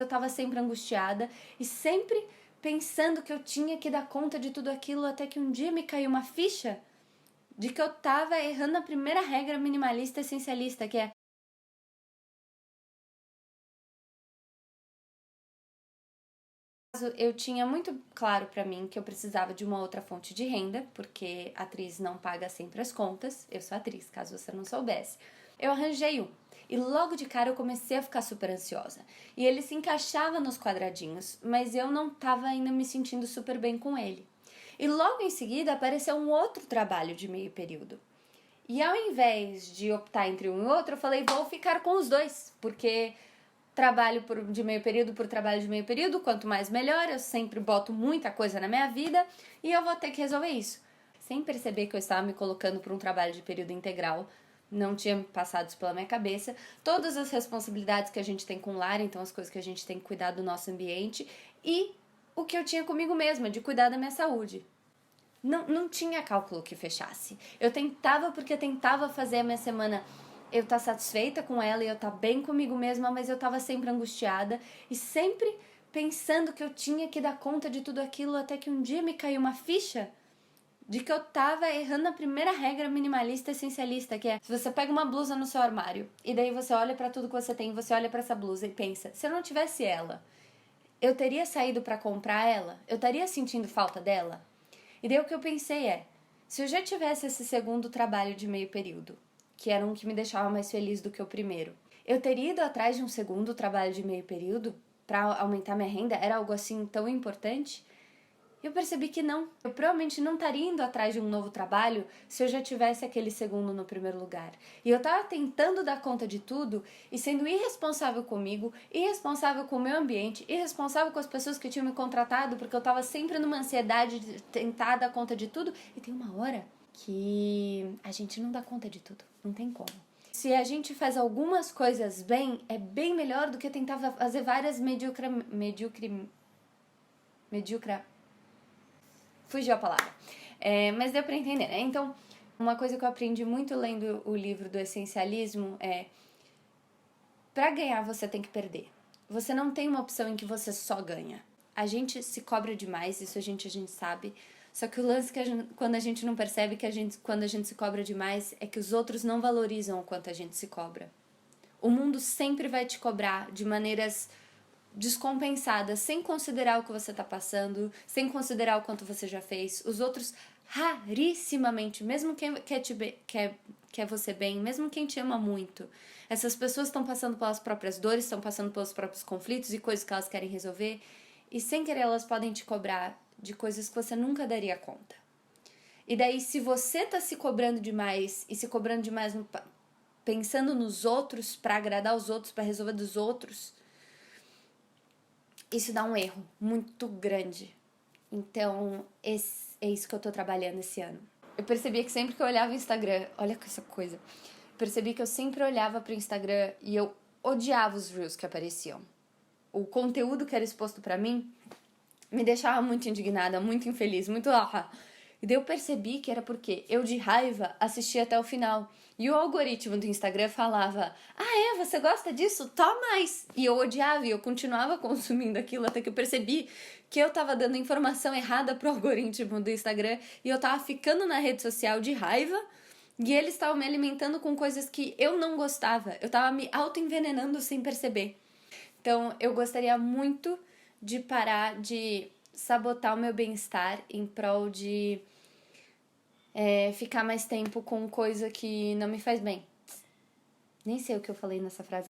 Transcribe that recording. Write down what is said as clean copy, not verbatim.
eu tava sempre angustiada e sempre pensando que eu tinha que dar conta de tudo aquilo, até que um dia me caiu uma ficha de que eu tava errando a primeira regra minimalista essencialista, que é: eu tinha muito claro pra mim que eu precisava de uma outra fonte de renda, porque a atriz não paga sempre as contas. Eu sou atriz, caso você não soubesse. Eu arranjei um. E logo de cara eu comecei a ficar super ansiosa. E ele se encaixava nos quadradinhos, mas eu não tava ainda me sentindo super bem com ele. E logo em seguida apareceu um outro trabalho de meio período. E ao invés de optar entre um e outro, eu falei, vou ficar com os dois, porque trabalho de meio período por trabalho de meio período, quanto mais melhor, eu sempre boto muita coisa na minha vida e eu vou ter que resolver isso. Sem perceber que eu estava me colocando para um trabalho de período integral, não tinha passado isso pela minha cabeça, todas as responsabilidades que a gente tem com o lar, então as coisas que a gente tem que cuidar do nosso ambiente e o que eu tinha comigo mesma, de cuidar da minha saúde. Não tinha cálculo que fechasse. Eu tentava porque eu tentava fazer a minha semana eu tá satisfeita com ela e eu tá bem comigo mesma, mas eu tava sempre angustiada e sempre pensando que eu tinha que dar conta de tudo aquilo, até que um dia me caiu uma ficha de que eu tava errando a primeira regra minimalista essencialista, que é: se você pega uma blusa no seu armário e daí você olha pra tudo que você tem, você olha pra essa blusa e pensa, se eu não tivesse ela, eu teria saído pra comprar ela? Eu estaria sentindo falta dela? E daí o que eu pensei é, se eu já tivesse esse segundo trabalho de meio período, que era um que me deixava mais feliz do que o primeiro, eu teria ido atrás de um segundo trabalho de meio período para aumentar minha renda? Era algo assim tão importante? Eu percebi que não. Eu provavelmente não estaria indo atrás de um novo trabalho se eu já tivesse aquele segundo no primeiro lugar. E eu estava tentando dar conta de tudo e sendo irresponsável comigo, irresponsável com o meu ambiente, irresponsável com as pessoas que tinham me contratado, porque eu estava sempre numa ansiedade de tentar dar conta de tudo. E tem uma hora que a gente não dá conta de tudo. Não tem como. Se a gente faz algumas coisas bem, é bem melhor do que tentar fazer várias fugiu a palavra. Mas deu pra entender, né? Então, uma coisa que eu aprendi muito lendo o livro do essencialismo é: pra ganhar você tem que perder. Você não tem uma opção em que você só ganha. A gente se cobra demais, isso a gente sabe. Só que o lance que quando a gente não percebe que quando a gente se cobra demais é que os outros não valorizam o quanto a gente se cobra. O mundo sempre vai te cobrar de maneiras descompensadas, sem considerar o que você tá passando, sem considerar o quanto você já fez. Os outros, rarissimamente, mesmo quem quer você bem, mesmo quem te ama muito, essas pessoas estão passando pelas próprias dores, estão passando pelos próprios conflitos e coisas que elas querem resolver, e sem querer elas podem te cobrar de coisas que você nunca daria conta. E daí, se você tá se cobrando demais, e se cobrando demais pensando nos outros, pra agradar os outros, pra resolver dos outros, isso dá um erro muito grande. Então, é isso que eu tô trabalhando esse ano. Eu percebia que sempre que eu olhava o Instagram, olha com essa coisa, percebi que eu sempre olhava pro Instagram e eu odiava os Reels que apareciam. O conteúdo que era exposto pra mim me deixava muito indignada, muito infeliz, muito... E daí eu percebi que era porque eu, de raiva, assistia até o final. E o algoritmo do Instagram falava: você gosta disso? Toma mais! E eu odiava e eu continuava consumindo aquilo até que eu percebi que eu tava dando informação errada pro algoritmo do Instagram e eu tava ficando na rede social de raiva e eles estavam me alimentando com coisas que eu não gostava. Eu tava me auto-envenenando sem perceber. Então, eu gostaria muito de parar de sabotar o meu bem-estar em prol de ficar mais tempo com coisa que não me faz bem. Nem sei o que eu falei nessa frase.